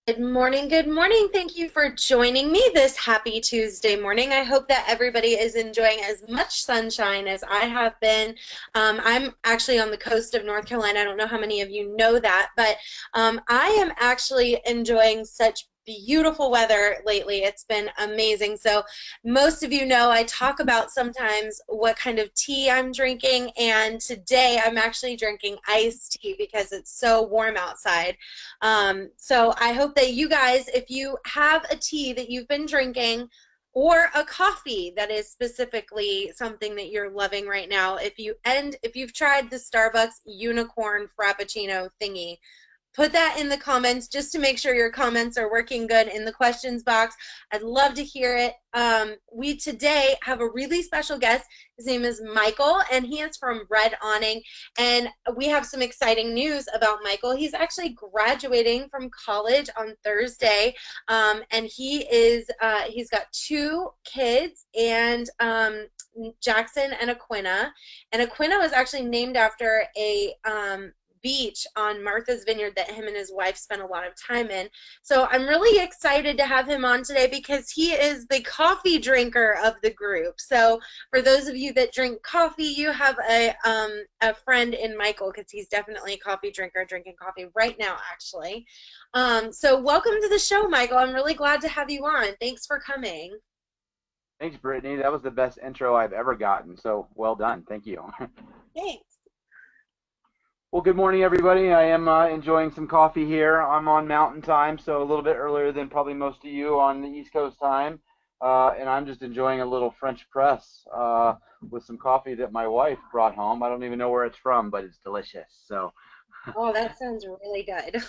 Good morning. Good morning. Thank you for joining me this happy Tuesday morning. I hope that everybody is enjoying as much sunshine as I have been. I'm actually on the coast of North Carolina. I don't know how many of you know that, but I am actually enjoying such beautiful weather lately. It's been amazing. So most of you know I talk about sometimes what kind of tea I'm drinking, and today I'm actually drinking iced tea because it's so warm outside. So I hope that you guys, if you have a tea that you've been drinking or a coffee that is specifically something that you're loving right now, if you've tried the Starbucks unicorn frappuccino thingy, put that in the comments just to make sure your comments are working good in the questions box. I'd love to hear it. We today have a really special guest. His name is Michael, and he is from Red Awning. And we have some exciting news about Michael. He's actually graduating from college on Thursday, and he's got two kids, and Jackson and Aquina. And Aquina was actually named after a beach on Martha's Vineyard that him and his wife spent a lot of time in. So I'm really excited to have him on today because he is the coffee drinker of the group. So for those of you that drink coffee, you have a friend in Michael, because he's definitely a coffee drinker, drinking coffee right now, actually. So welcome to the show, Michael. I'm really glad to have you on. Thanks for coming. Thanks, Brittany. That was the best intro I've ever gotten, so well done. Thank you. Thanks. Well, good morning, everybody. I am enjoying some coffee here. I'm on Mountain Time, so a little bit earlier than probably most of you on the East Coast time. And I'm just enjoying a little French press with some coffee that my wife brought home. I don't even know where it's from, but it's delicious. So, Oh, that sounds really good.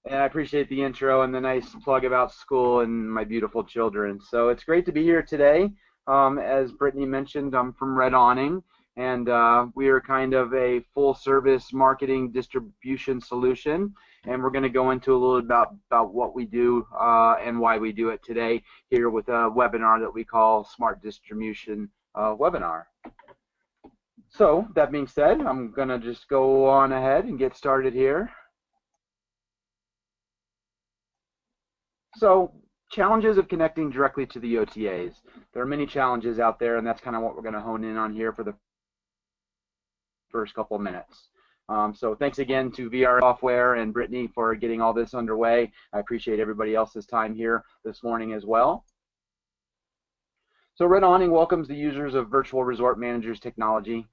and I appreciate the intro and the nice plug about school and my beautiful children. So it's great to be here today. As Brittany mentioned, I'm from Red Awning, and we are kind of a full-service marketing distribution solution. And we're going to go into a little about what we do and why we do it today here with a webinar that we call Smart Distribution Webinar. So that being said, I'm going to just go on ahead and get started here. So challenges of connecting directly to the OTAs. There are many challenges out there, and that's kind of what we're going to hone in on here for the first couple of minutes. So thanks again to VR Software and Brittany for getting all this underway. I appreciate everybody else's time here this morning as well. So Red Awning welcomes the users of Virtual Resort Managers technology.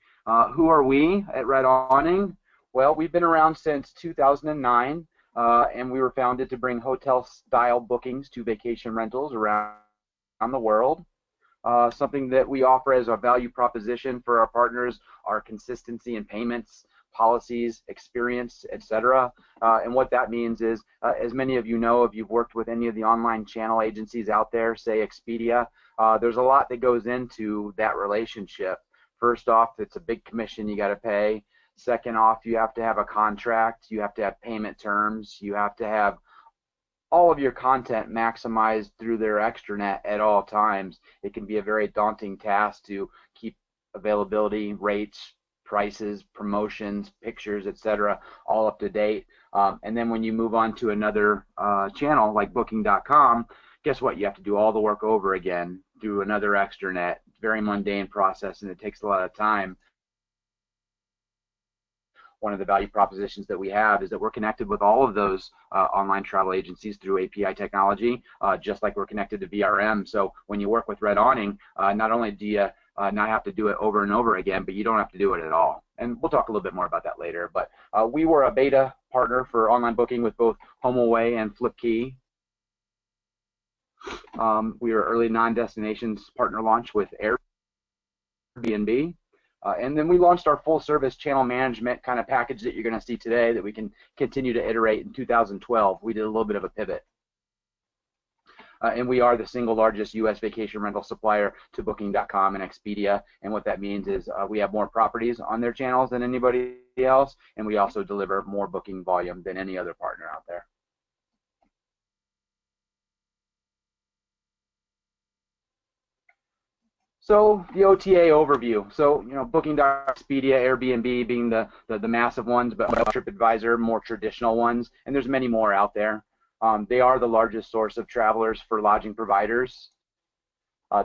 Who are we at Red Awning? Well, we've been around since 2009. And we were founded to bring hotel-style bookings to vacation rentals around the world. Something that we offer as a value proposition for our partners are consistency in payments, policies, experience, etc. And what that means is, as many of you know, if you've worked with any of the online channel agencies out there, say Expedia, there's a lot that goes into that relationship. First off, it's a big commission you got to pay. Second off, you have to have a contract, you have to have payment terms, you have to have all of your content maximized through their extranet at all times. It can be a very daunting task to keep availability, rates, prices, promotions, pictures, etc., all up to date. And then when you move on to another channel like booking.com, guess what? You have to do all the work over again through another extranet. Very mundane process, and it takes a lot of time. One of the value propositions that we have is that we're connected with all of those online travel agencies through API technology, just like we're connected to VRM. So when you work with Red Awning, not only do you not have to do it over and over again, but you don't have to do it at all. And we'll talk a little bit more about that later. But we were a beta partner for online booking with both HomeAway and FlipKey. We were early non-destinations partner launch with Airbnb. And then we launched our full service channel management kind of package that you're going to see today that we can continue to iterate in 2012. We did a little bit of a pivot. And we are the single largest U.S. vacation rental supplier to Booking.com and Expedia. And what that means is we have more properties on their channels than anybody else, and we also deliver more booking volume than any other partner out there. So the OTA overview. So, you know, Booking.com, Expedia, Airbnb being the massive ones, but TripAdvisor, more traditional ones, and there's many more out there. They are the largest source of travelers for lodging providers.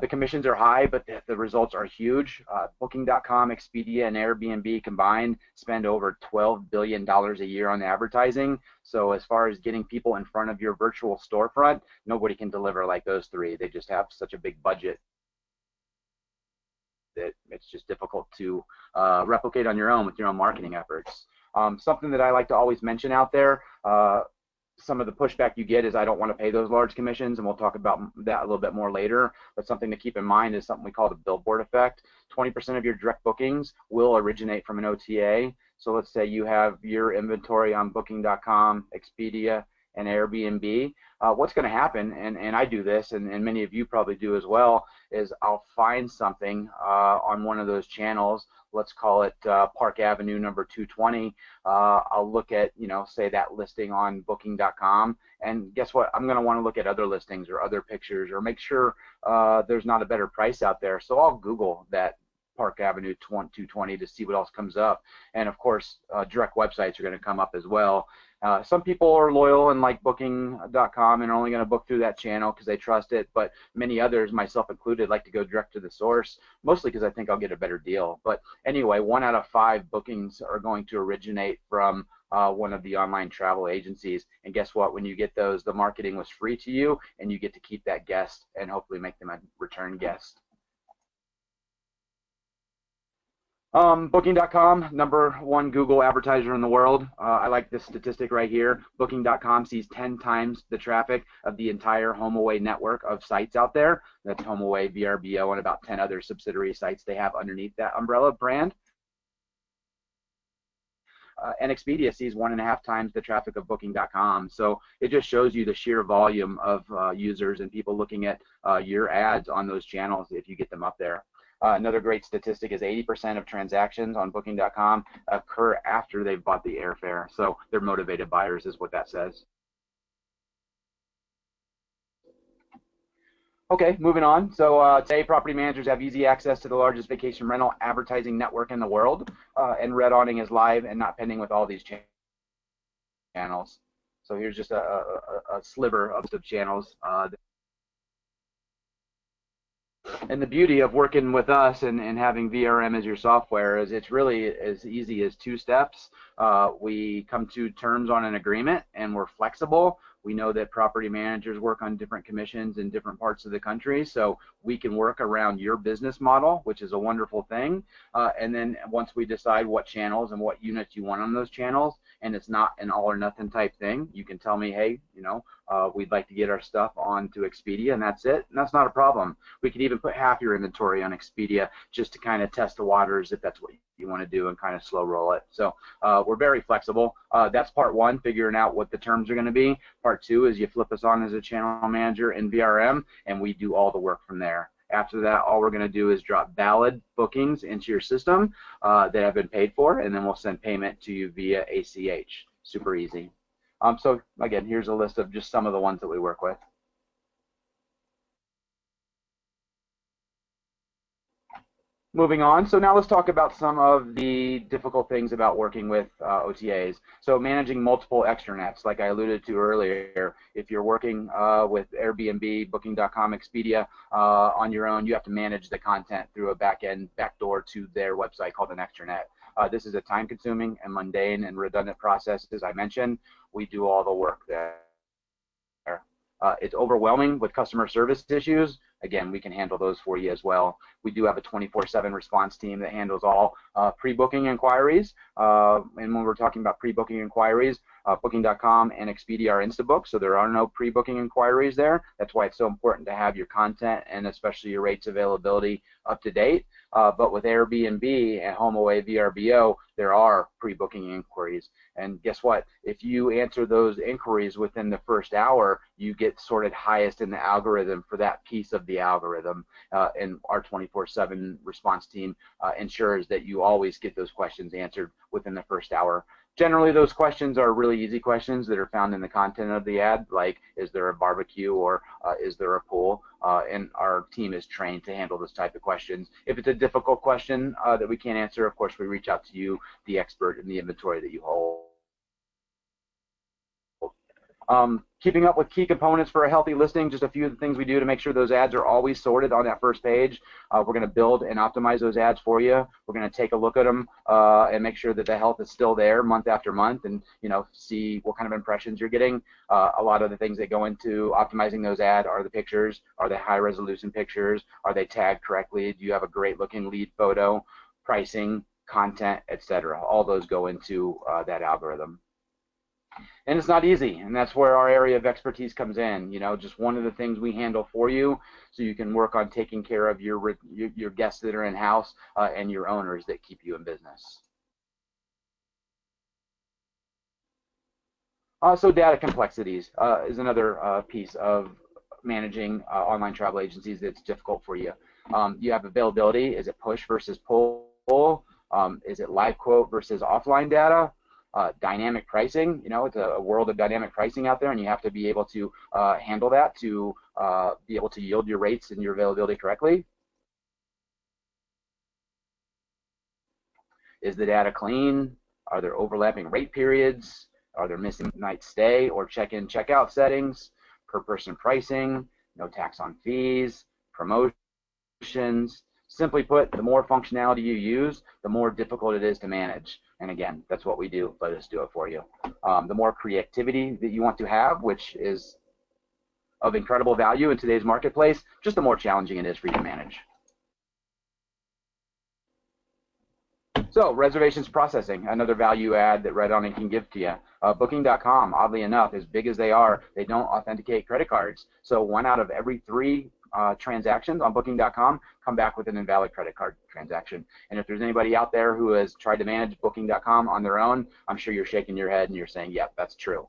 The commissions are high, but the results are huge. Booking.com, Expedia, and Airbnb combined spend over $12 billion a year on advertising. So as far as getting people in front of your virtual storefront, nobody can deliver like those three. They just have such a big budget that it's just difficult to replicate on your own with your own marketing efforts. Something that I like to always mention out there, some of the pushback you get is I don't want to pay those large commissions, and we'll talk about that a little bit more later. But something to keep in mind is something we call the billboard effect. 20% of your direct bookings will originate from an OTA. So let's say you have your inventory on Booking.com, Expedia, and Airbnb. What's going to happen, and I do this, and many of you probably do as well, is I'll find something on one of those channels. Let's call it Park Avenue number 220. I'll look at, say that listing on Booking.com, and guess what? I'm going to want to look at other listings or other pictures or make sure there's not a better price out there. So I'll Google that Park Avenue 220 to see what else comes up. And of course, direct websites are going to come up as well. Some people are loyal and like Booking.com and are only going to book through that channel because they trust it, but many others, myself included, like to go direct to the source, mostly because I think I'll get a better deal. But anyway, 1 out of 5 bookings are going to originate from one of the online travel agencies. And guess what? When you get those, the marketing was free to you, and you get to keep that guest and hopefully make them a return guest. Booking.com, #1 Google advertiser in the world. I like this statistic right here. Booking.com sees 10 times the traffic of the entire HomeAway network of sites out there. That's HomeAway, VRBO, and about 10 other subsidiary sites they have underneath that umbrella brand. And Expedia sees 1.5 times the traffic of Booking.com. So it just shows you the sheer volume of users and people looking at your ads on those channels if you get them up there. Another great statistic is 80% of transactions on Booking.com occur after they've bought the airfare. So they're motivated buyers is what that says. Okay, moving on. So today, property managers have easy access to the largest vacation rental advertising network in the world, and Red Awning is live and not pending with all these channels. So here's just a sliver of the channels. And the beauty of working with us and having VRM as your software is it's really as easy as 2 steps. We come to terms on an agreement, and we're flexible. We know that property managers work on different commissions in different parts of the country, so we can work around your business model, which is a wonderful thing. And then once we decide what channels and what units you want on those channels, and it's not an all or nothing type thing, you can tell me, hey, we'd like to get our stuff onto Expedia, and that's it, and that's not a problem. We could even put half your inventory on Expedia just to kind of test the waters if that's what you want to do and kind of slow roll it. So we're very flexible. That's part 1, figuring out what the terms are going to be. Part 2 is you flip us on as a channel manager in VRM, and we do all the work from there. After that, all we're going to do is drop valid bookings into your system that have been paid for, and then we'll send payment to you via ACH. Super easy. So again, here's a list of just some of the ones that we work with. Moving on, so now let's talk about some of the difficult things about working with OTAs. So managing multiple extranets, like I alluded to earlier. If you're working with Airbnb, Booking.com, Expedia on your own, you have to manage the content through a backdoor to their website called an extranet. This is a time-consuming and mundane and redundant process, as I mentioned. We do all the work there. It's overwhelming with customer service issues. Again, we can handle those for you as well. We do have a 24/7 response team that handles all pre-booking inquiries. And when we're talking about pre-booking inquiries, Booking.com and Expedia are InstaBook, so there are no pre-booking inquiries there. That's why it's so important to have your content and especially your rates availability up to date. But with Airbnb and HomeAway VRBO, there are pre-booking inquiries. And guess what? If you answer those inquiries within the first hour, you get sorted highest in the algorithm for that piece of the algorithm. And our 24/7 response team ensures that you always get those questions answered within the first hour. Generally, those questions are really easy questions that are found in the content of the ad, like is there a barbecue or is there a pool? And our team is trained to handle this type of questions. If it's a difficult question that we can't answer, of course, we reach out to you, the expert in the inventory that you hold. Keeping up with key components for a healthy listing, just a few of the things we do to make sure those ads are always sorted on that first page. We're going to build and optimize those ads for you. We're going to take a look at them and make sure that the health is still there month after month, and see what kind of impressions you're getting. A lot of the things that go into optimizing those ads are the pictures. Are they high resolution pictures? Are they tagged correctly? Do you have a great looking lead photo? Pricing, content, etc. All those go into that algorithm. And it's not easy, and that's where our area of expertise comes in. Just one of the things we handle for you, so you can work on taking care of your guests that are in house and your owners that keep you in business. So data complexities is another piece of managing online travel agencies that's difficult for you. You have availability. Is it push versus pull? Is it live quote versus offline data? Dynamic pricing, it's a world of dynamic pricing out there, and you have to be able to handle that to be able to yield your rates and your availability correctly. Is the data clean? Are there overlapping rate periods? Are there missing night stay or check-in, check-out settings? Per person pricing, no tax on fees, promotions. Simply put, the more functionality you use, the more difficult it is to manage. And again, that's what we do. Let us do it for you. The more creativity that you want to have, which is of incredible value in today's marketplace, just the more challenging it is for you to manage. So reservations processing, another value add that Red Awning can give to you. Booking.com, oddly enough, as big as they are, they don't authenticate credit cards. So 1 out of every 3 transactions on Booking.com come back with an invalid credit card transaction. And if there's anybody out there who has tried to manage Booking.com on their own, I'm sure you're shaking your head and you're saying, yep, that's true.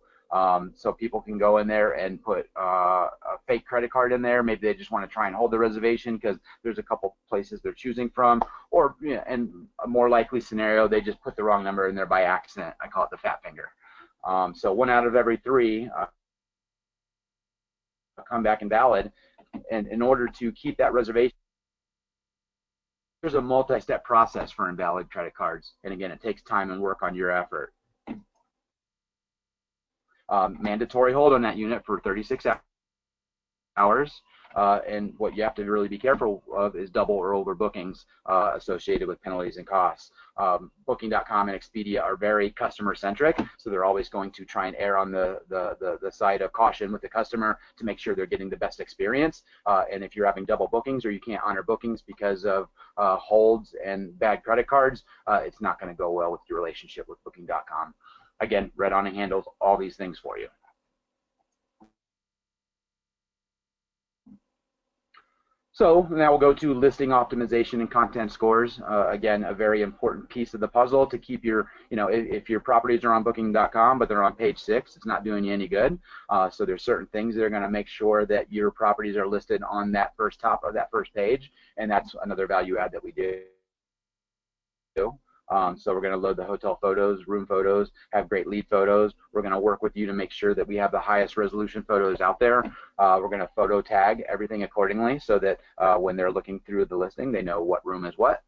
So people can go in there and put a fake credit card in there. Maybe they just want to try and hold the reservation because there's a couple places they're choosing from, or in a more likely scenario, they just put the wrong number in there by accident. I call it the fat finger. So 1 out of every 3 come back invalid. And in order to keep that reservation, there's a multi-step process for invalid credit cards. And again, it takes time and work on your effort. Mandatory hold on that unit for 36 hours. And what you have to really be careful of is double or over bookings associated with penalties and costs. Booking.com and Expedia are very customer centric, so they're always going to try and err on the side of caution with the customer to make sure they're getting the best experience. And if you're having double bookings or you can't honor bookings because of holds and bad credit cards, it's not going to go well with your relationship with Booking.com. Again, Red Awning handles all these things for you. So now we'll go to listing optimization and content scores. Again, a very important piece of the puzzle to keep your, if your properties are on Booking.com but they're on page 6, it's not doing you any good. So there's certain things that are going to make sure that your properties are listed on that first top of that first page, and that's another value add that we do. So we're going to load the hotel photos, room photos, have great lead photos. We're going to work with you to make sure that we have the highest resolution photos out there. We're going to photo tag everything accordingly so that when they're looking through the listing, they know what room is what.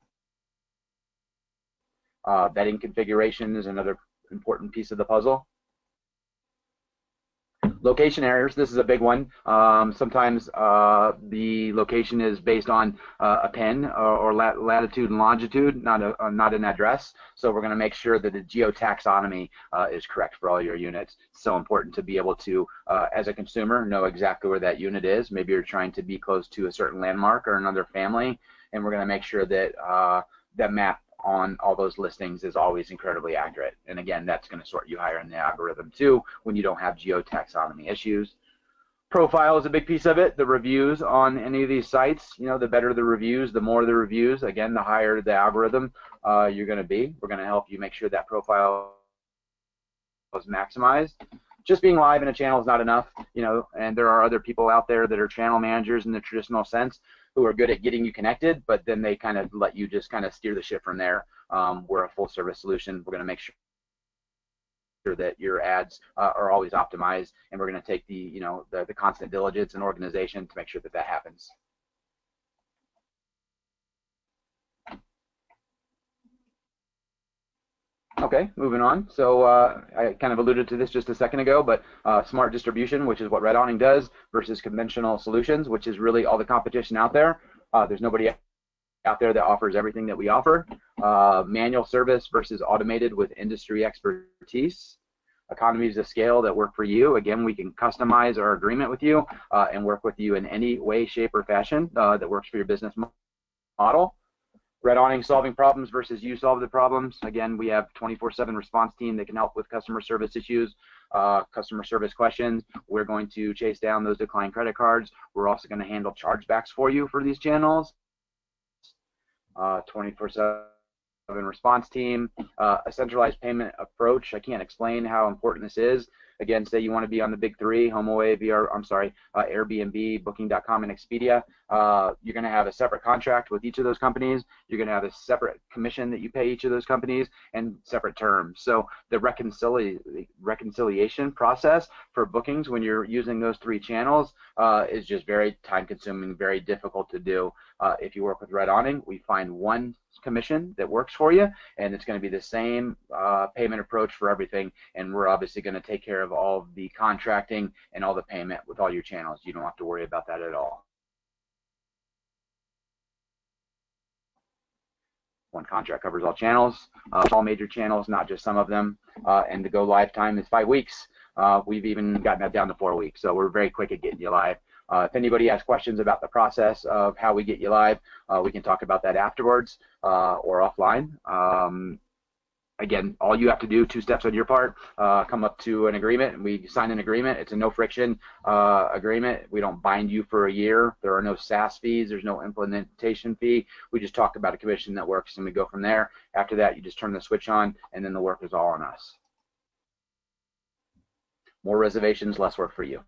Bedding configuration is another important piece of the puzzle. Location errors, this is a big one. Sometimes the location is based on a pin or latitude and longitude, not an address. So we're going to make sure that the geotaxonomy is correct for all your units. It's so important to be able to, as a consumer, know exactly where that unit is. Maybe you're trying to be close to a certain landmark or another family, and we're going to make sure that that map on all those listings is always incredibly accurate. And again, that's going to sort you higher in the algorithm too when you don't have geotaxonomy issues. Profile is a big piece of it. The reviews on any of these sites, the better the reviews, the more the reviews, again, the higher the algorithm you're going to be. We're going to help you make sure that profile is maximized. Just being live in a channel is not enough, and there are other people out there that are channel managers in the traditional sense who are good at getting you connected, but then they kind of let you just kind of steer the ship from there. We're a full service solution. We're going to make sure that your ads are always optimized, and we're going to take the constant diligence and organization to make sure that that happens. Okay, moving on. So I kind of alluded to this just a second ago, but smart distribution, which is what Red Awning does, versus conventional solutions, which is really all the competition out there. There's nobody out there that offers everything that we offer. Manual service versus automated with industry expertise. Economies of scale that work for you. Again, we can customize our agreement with you and work with you in any way, shape, or fashion that works for your business model. Red Awning solving problems versus you solve the problems. Again, we have 24/7 response team that can help with customer service issues, customer service questions. We're going to chase down those declined credit cards. We're also going to handle chargebacks for you for these channels. 24/7 response team, a centralized payment approach. I can't explain how important this is. Again, say you want to be on the big three, HomeAway, Airbnb, Booking.com, and Expedia. You're going to have a separate contract with each of those companies. You're going to have a separate commission that you pay each of those companies and separate terms. So the reconciliation process for bookings when you're using those three channels is just very time consuming, very difficult to do. If you work with Red Awning, we find one commission that works for you, and it's going to be the same payment approach for everything, and we're obviously going to take care of all of the contracting and all the payment with all your channels. You don't have to worry about that at all. One contract covers all channels, all major channels, not just some of them, and the go live time is 5 weeks. We've even gotten that down to 4 weeks, so we're very quick at getting you live. If anybody has questions about the process of how we get you live, we can talk about that afterwards or offline. Again, all you have to do, 2 steps on your part, come up to an agreement, and we sign an agreement. It's a no-friction agreement. We don't bind you for a year. There are no SaaS fees. There's no implementation fee. We just talk about a commission that works, and we go from there. After that, you just turn the switch on, and then the work is all on us. More reservations, less work for you.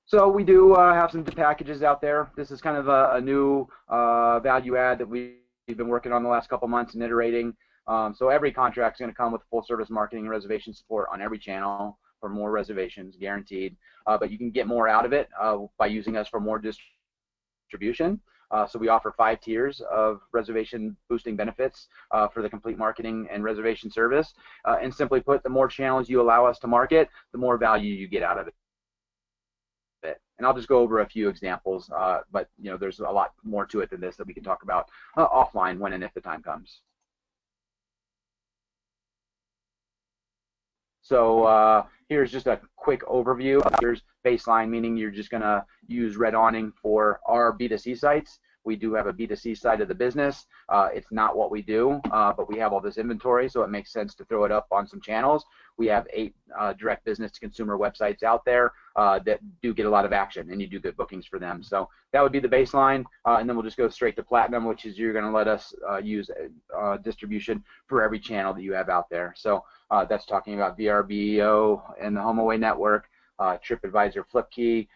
So we do have some packages out there. This is kind of a new value add that we've been working on the last couple months and iterating. So every contract is going to come with full service marketing and reservation support on every channel for more reservations, guaranteed. But you can get more out of it by using us for more distribution. So we offer 5 tiers of reservation boosting benefits for the complete marketing and reservation service. And simply put, the more channels you allow us to market, the more value you get out of it. And I'll just go over a few examples, but you know, there's a lot more to it than this that we can talk about offline when and if the time comes. So here's just a quick overview. Here's baseline, meaning you're just going to use Red Awning for our B2C sites. We do have a B2C side of the business. It's not what we do, but we have all this inventory, so it makes sense to throw it up on some channels. We have 8 direct business to consumer websites out there that do get a lot of action, and you do good bookings for them. So that would be the baseline, and then we'll just go straight to platinum, which is you're going to let us use distribution for every channel that you have out there. So that's talking about VRBO and the HomeAway network, TripAdvisor, FlipKey,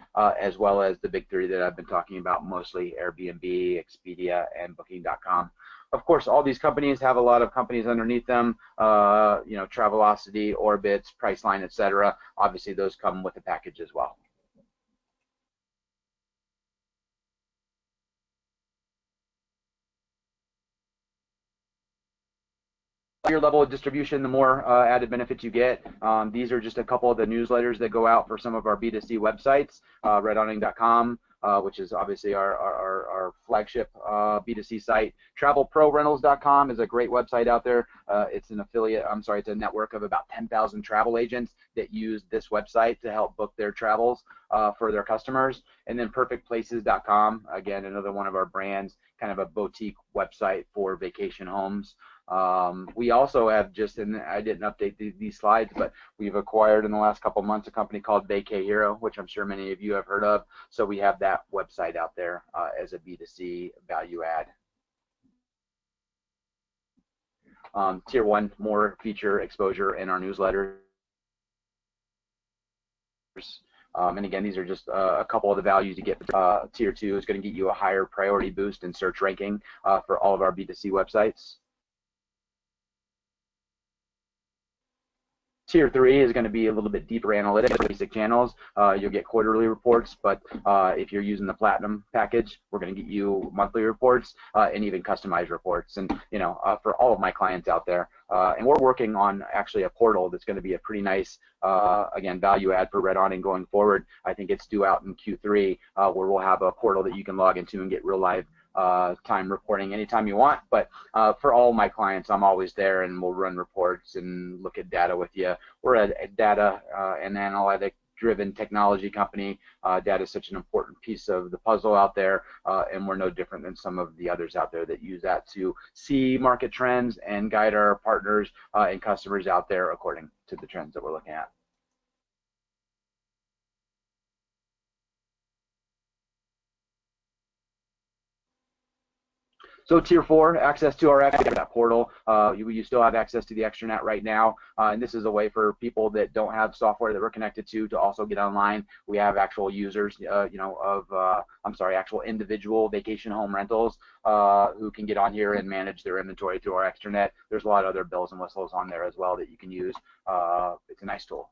as well as the big 3 that I've been talking about mostly, Airbnb, Expedia, and Booking.com. Of course, all these companies have a lot of companies underneath them, you know, Travelocity, Orbitz, Priceline, etc. Obviously, those come with the package as well. Your level of distribution, the more added benefits you get. These are just a couple of the newsletters that go out for some of our B2C websites, redawning.com, which is obviously our flagship B2C site. TravelProRentals.com is a great website out there. It's an affiliate, it's a network of about 10,000 travel agents that use this website to help book their travels for their customers. And then PerfectPlaces.com, again, another one of our brands, kind of a boutique website for vacation homes. We also have and I didn't update these slides, but we've acquired in the last couple months a company called Vacay Hero, which I'm sure many of you have heard of. So we have that website out there as a B2C value add. Tier 1, more feature exposure in our newsletters. And again, these are just a couple of the values you get. Tier 2 is going to get you a higher priority boost in search ranking for all of our B2C websites. Tier 3 is going to be a little bit deeper analytics, basic channels. You'll get quarterly reports, but if you're using the Platinum package, we're going to get you monthly reports and even customized reports. And for all of my clients out there, and we're working on actually a portal that's going to be a pretty nice, again, value add for Red Awning going forward. I think it's due out in Q3, where we'll have a portal that you can log into and get real live time reporting anytime you want. But for all my clients, I'm always there, and we'll run reports and look at data with you. We're a data and analytic driven technology company. Data is such an important piece of the puzzle out there, and we're no different than some of the others out there that use that to see market trends and guide our partners and customers out there according to the trends that we're looking at. So Tier 4, access to our that portal. You still have access to the extranet right now, and this is a way for people that don't have software that we're connected to also get online. We have actual users, actual individual vacation home rentals who can get on here and manage their inventory through our extranet. There's a lot of other bells and whistles on there as well that you can use. It's a nice tool.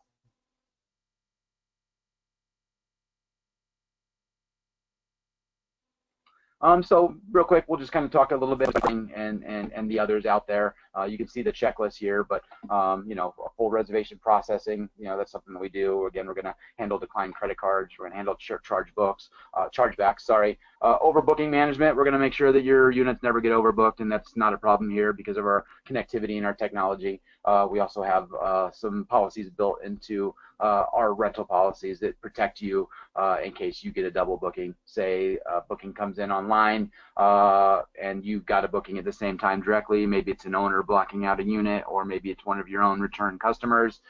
So real quick, we'll just kind of talk a little bit about and the others out there. You can see the checklist here, but full reservation processing, that's something that we do. Again, we're going to handle declined credit cards. We're going to handle chargebacks. Sorry. Overbooking management. We're going to make sure that your units never get overbooked, and that's not a problem here because of our connectivity and our technology. We also have some policies built into our rental policies that protect you in case you get a double booking. Say a booking comes in online and you got a booking at the same time directly. Maybe it's an owner blocking out a unit, or maybe it's one of your own return customers.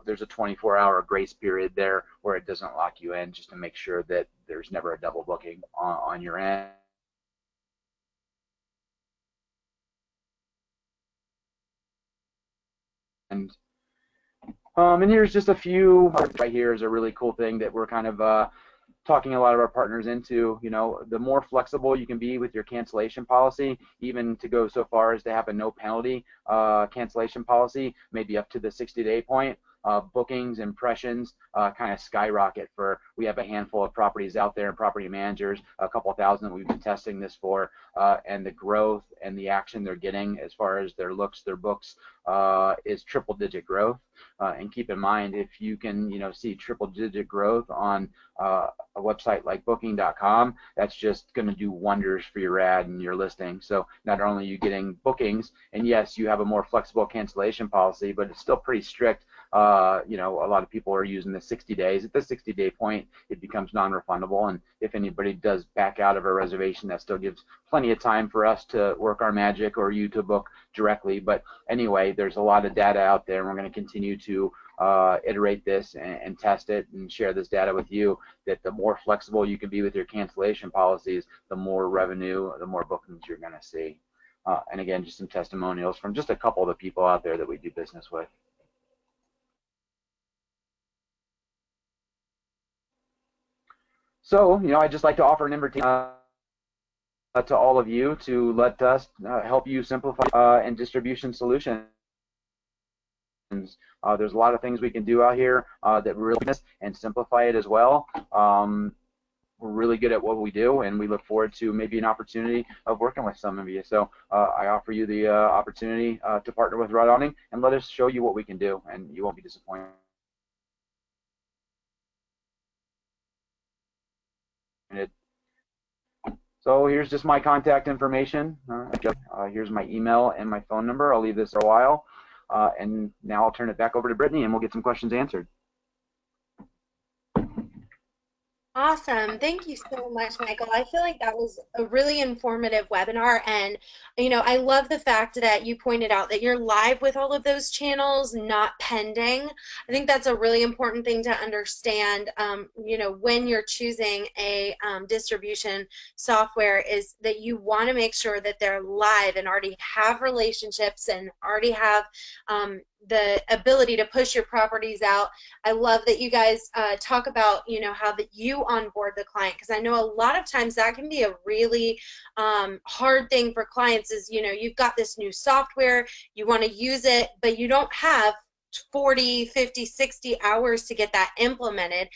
There's a 24-hour grace period there where it doesn't lock you in, just to make sure that there's never a double booking on your end. And here's just a few. Right here is a really cool thing that we're kind of talking a lot of our partners into. The more flexible you can be with your cancellation policy, even to go so far as to have a no penalty cancellation policy, maybe up to the 60-day point. Bookings, impressions kind of skyrocket. We have a handful of properties out there and property managers, a couple thousand that we've been testing this for, and the growth and the action they're getting as far as their looks, their books, is triple-digit growth. And keep in mind, if you can see triple-digit growth on a website like booking.com, that's just going to do wonders for your ad and your listing. So not only are you getting bookings, and yes, you have a more flexible cancellation policy, but it's still pretty strict. A lot of people are using the 60 days. At the 60-day point, it becomes non-refundable, and if anybody does back out of a reservation, that still gives plenty of time for us to work our magic or you to book directly. But anyway, there's a lot of data out there, and we're going to continue to iterate this and test it and share this data with you, that the more flexible you can be with your cancellation policies, the more revenue, the more bookings you're going to see. And again, just some testimonials from just a couple of the people out there that we do business with. So, I'd just like to offer an invitation to all of you to let us help you simplify and distribution solutions. There's a lot of things we can do out here that really and simplify it as well. We're really good at what we do, and we look forward to maybe an opportunity of working with some of you. So I offer you the opportunity to partner with Red Awning and let us show you what we can do, and you won't be disappointed. So here's just my contact information. Here's my email and my phone number. I'll leave this for a while. And now I'll turn it back over to Brittany, and we'll get some questions answered. Awesome. Thank you so much, Michael. I feel like that was a really informative webinar. And, I love the fact that you pointed out that you're live with all of those channels, not pending. I think that's a really important thing to understand, when you're choosing a distribution software, is that you want to make sure that they're live and already have relationships and already have the ability to push your properties out. I love that you guys talk about, how that you onboard the client, because I know a lot of times that can be a really hard thing for clients is, you've got this new software, you want to use it, but you don't have 40, 50, 60 hours to get that implemented.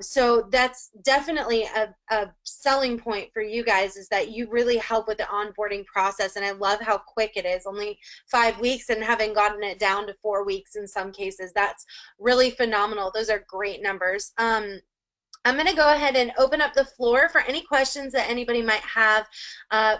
So that's definitely a selling point for you guys, is that you really help with the onboarding process. And I love how quick it is, only 5 weeks, and having gotten it down to 4 weeks in some cases. That's really phenomenal. Those are great numbers. I'm going to go ahead and open up the floor for any questions that anybody might have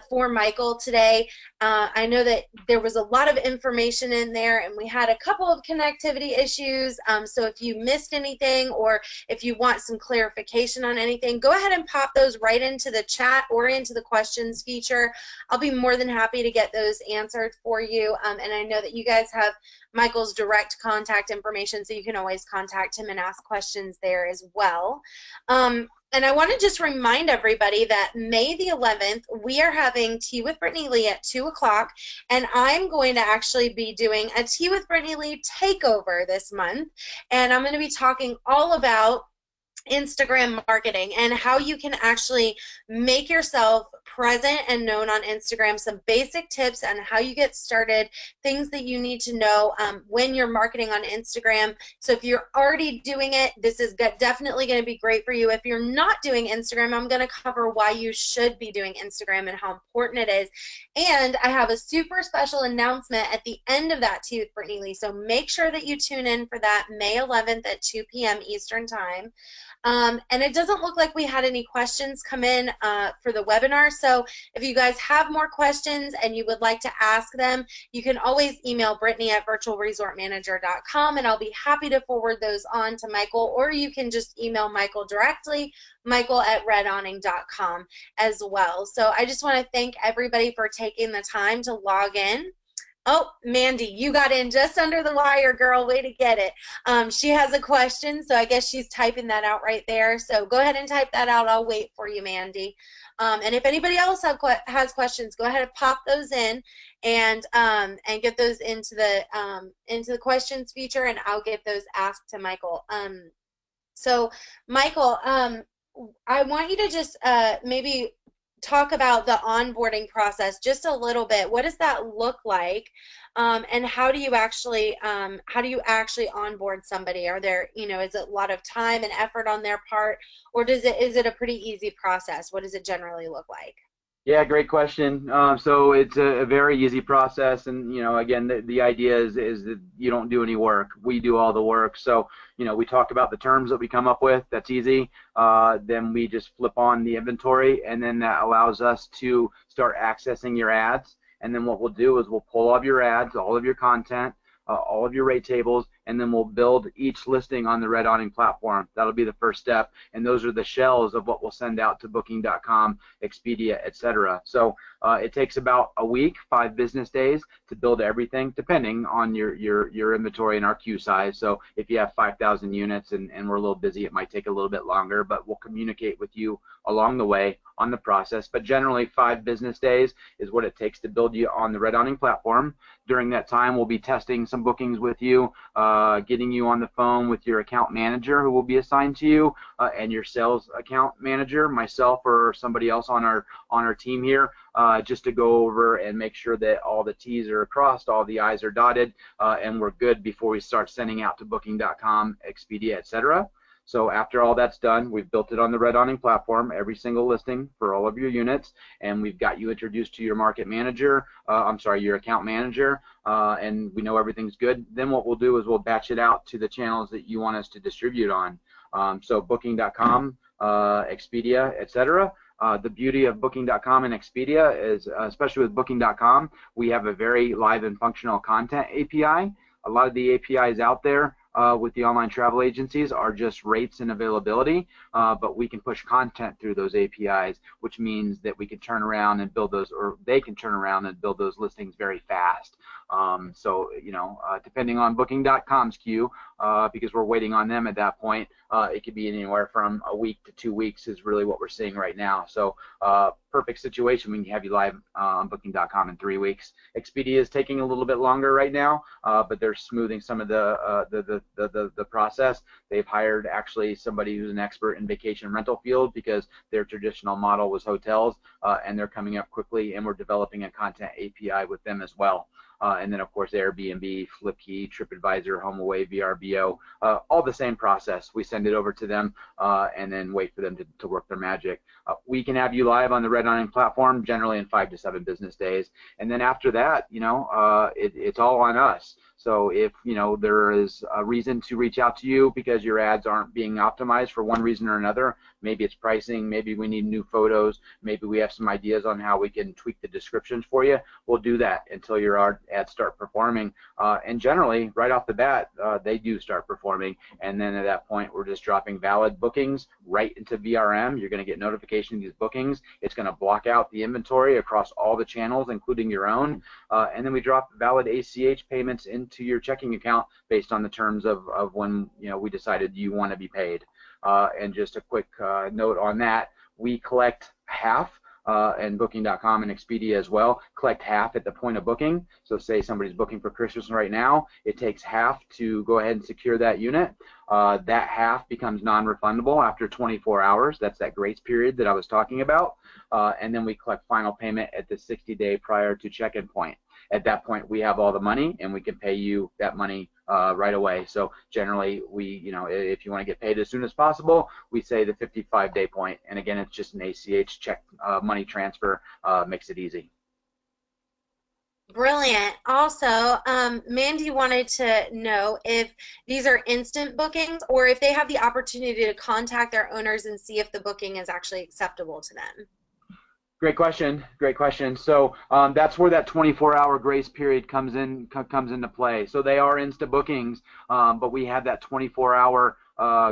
for Michael today. I know that there was a lot of information in there, and we had a couple of connectivity issues. So if you missed anything, or if you want some clarification on anything, go ahead and pop those right into the chat or into the questions feature. I'll be more than happy to get those answered for you. And I know that you guys have Michael's direct contact information, so you can always contact him and ask questions there as well. And I want to just remind everybody that May the 11th, we are having Tea with Brittany Lee at 2 o'clock, and I'm going to actually be doing a Tea with Brittany Lee takeover this month, and I'm going to be talking all about Instagram marketing and how you can actually make yourself present and known on Instagram, some basic tips on how you get started, things that you need to know when you're marketing on Instagram. So if you're already doing it, this is definitely going to be great for you. If you're not doing Instagram, I'm going to cover why you should be doing Instagram and how important it is. And I have a super special announcement at the end of that Tea with Brittany Lee, so make sure that you tune in for that May 11th at 2 p.m. Eastern Time. And it doesn't look like we had any questions come in for the webinar. So if you guys have more questions and you would like to ask them, you can always email Brittany at virtualresortmanager.com, and I'll be happy to forward those on to Michael, or you can just email Michael directly, Michael at redawning.com as well. So I just want to thank everybody for taking the time to log in. Oh, Mandy, you got in just under the wire, girl. Way to get it. She has a question, so I guess she's typing that out right there. So go ahead and type that out. I'll wait for you, Mandy. And if anybody else has questions, go ahead and pop those in and get those into the questions feature, and I'll get those asked to Michael. So, Michael, I want you to just maybe talk about the onboarding process just a little bit. What does that look like, and how do you actually onboard somebody? Are there, is it a lot of time and effort on their part, or is it a pretty easy process? What does it generally look like? Yeah, great question. So it's a very easy process, and again, the idea is that you don't do any work. We do all the work. So we talk about the terms that we come up with. That's easy. Then we just flip on the inventory, and then that allows us to start accessing your ads. And then what we'll do is we'll pull all of your ads, all of your content, all of your rate tables, and then we'll build each listing on the Red Awning platform. That'll be the first step, and those are the shells of what we'll send out to Booking.com, Expedia, etc. So it takes about a week, 5 business days, to build everything, depending on your inventory and our queue size. So if you have 5,000 units and we're a little busy, it might take a little bit longer, but we'll communicate with you along the way on the process. But generally, 5 business days is what it takes to build you on the Red Awning platform. During that time, we'll be testing some bookings with you, getting you on the phone with your account manager, who will be assigned to you, and your sales account manager, myself or somebody else on our team here, just to go over and make sure that all the T's are crossed, all the I's are dotted, and we're good before we start sending out to Booking.com, Expedia, etc. So after all that's done, we've built it on the Red Awning platform, every single listing for all of your units, and we've got you introduced to your market manager, your account manager, and we know everything's good. Then what we'll do is we'll batch it out to the channels that you want us to distribute on. So Booking.com, Expedia, etc. The beauty of Booking.com and Expedia is, especially with Booking.com, we have a very live and functional content API. A lot of the APIs out there with the online travel agencies are just rates and availability, but we can push content through those APIs, which means that we can turn around and build those, or they can turn around and build those listings very fast. So, depending on Booking.com's queue, because we're waiting on them at that point, it could be anywhere from a week to 2 weeks is really what we're seeing right now. So perfect situation when you have you live on Booking.com in 3 weeks. Expedia is taking a little bit longer right now, but they're smoothing some of the process. They've hired actually somebody who's an expert in vacation rental field, because their traditional model was hotels, and they're coming up quickly, and we're developing a content API with them as well. and then of course Airbnb, Flipkey, TripAdvisor, HomeAway, VRBO, all the same process. We send it over to them and then wait for them to work their magic. We can have you live on the Red Awning platform generally in 5 to 7 business days, and then after that, it's all on us. So if there is a reason to reach out to you because your ads aren't being optimized for one reason or another, maybe it's pricing, maybe we need new photos, maybe we have some ideas on how we can tweak the descriptions for you, we'll do that until your ads start performing. And generally, right off the bat, they do start performing, and then at that point, we're just dropping valid bookings right into VRM. You're going to get notification of these bookings. It's going to block out the inventory across all the channels, including your own, and then we drop valid ACH payments into your checking account based on the terms of when we decided you want to be paid. And just a quick note on that, we collect half, and Booking.com and Expedia as well collect half at the point of booking. So say somebody's booking for Christmas right now, it takes half to go ahead and secure that unit. That half becomes non-refundable after 24 hours. That's that grace period that I was talking about. And then we collect final payment at the 60-day prior to check-in point. At that point, we have all the money, and we can pay you that money right away. So generally, if you want to get paid as soon as possible, we say the 55-day point. And again, it's just an ACH check money transfer, makes it easy. Brilliant. Also, Mandy wanted to know if these are instant bookings or if they have the opportunity to contact their owners and see if the booking is actually acceptable to them. Great question. Great question. So that's where that 24-hour grace period comes into play. So they are Insta bookings, but we have that 24-hour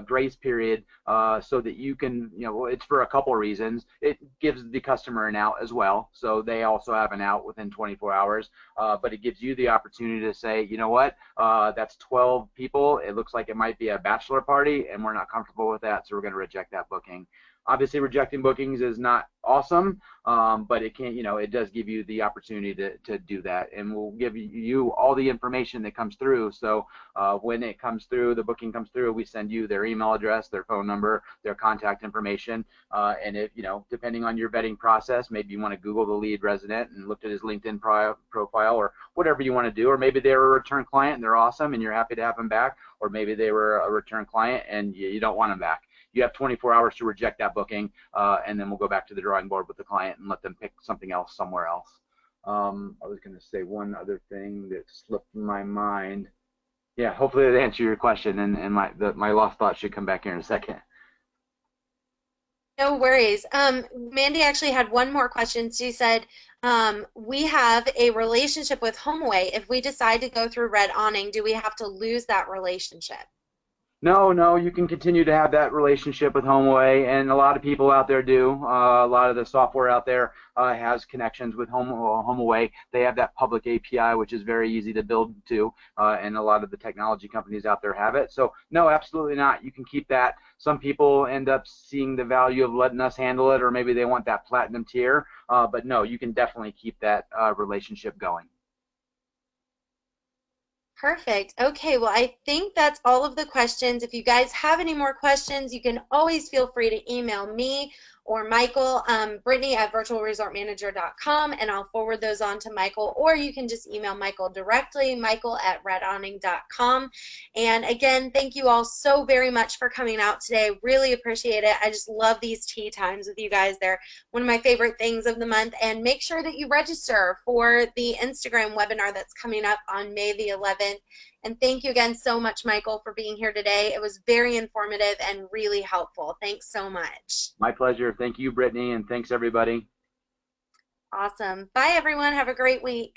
grace period so that you can, it's for a couple reasons. It gives the customer an out as well, so they also have an out within 24 hours. But it gives you the opportunity to say, you know what, that's 12 people. It looks like it might be a bachelor party, and we're not comfortable with that, so we're going to reject that booking. Obviously, rejecting bookings is not awesome, but it can, it does give you the opportunity to do that, and we'll give you all the information that comes through. So when it comes through, the booking comes through, we send you their email address, their phone number, their contact information, and if depending on your vetting process, maybe you want to Google the lead resident and look at his LinkedIn profile or whatever you want to do, or maybe they're a return client and they're awesome and you're happy to have them back, or maybe they were a return client and you don't want them back. You have 24 hours to reject that booking, and then we'll go back to the drawing board with the client and let them pick something else somewhere else. I was going to say one other thing that slipped my mind. Yeah, hopefully that answered your question, and my lost thought should come back here in a second. No worries. Mandy actually had one more question. She said, we have a relationship with HomeAway. If we decide to go through Red Awning, do we have to lose that relationship? No, you can continue to have that relationship with HomeAway, and a lot of people out there do. A lot of the software out there has connections with HomeAway. They have that public API, which is very easy to build to, and a lot of the technology companies out there have it. So no, absolutely not. You can keep that. Some people end up seeing the value of letting us handle it, or maybe they want that platinum tier. But no, you can definitely keep that relationship going. Perfect. Okay, well, I think that's all of the questions. If you guys have any more questions, you can always feel free to email me or Michael, Brittany at virtualresortmanager.com, and I'll forward those on to Michael, or you can just email Michael directly, Michael at redawning.com. And again, thank you all so very much for coming out today. Really appreciate it. I just love these tea times with you guys. They're one of my favorite things of the month. And make sure that you register for the Instagram webinar that's coming up on May the 11th. And thank you again so much, Michael, for being here today. It was very informative and really helpful. Thanks so much. My pleasure. Thank you, Brittany, and thanks everybody. Awesome. Bye, everyone. Have a great week.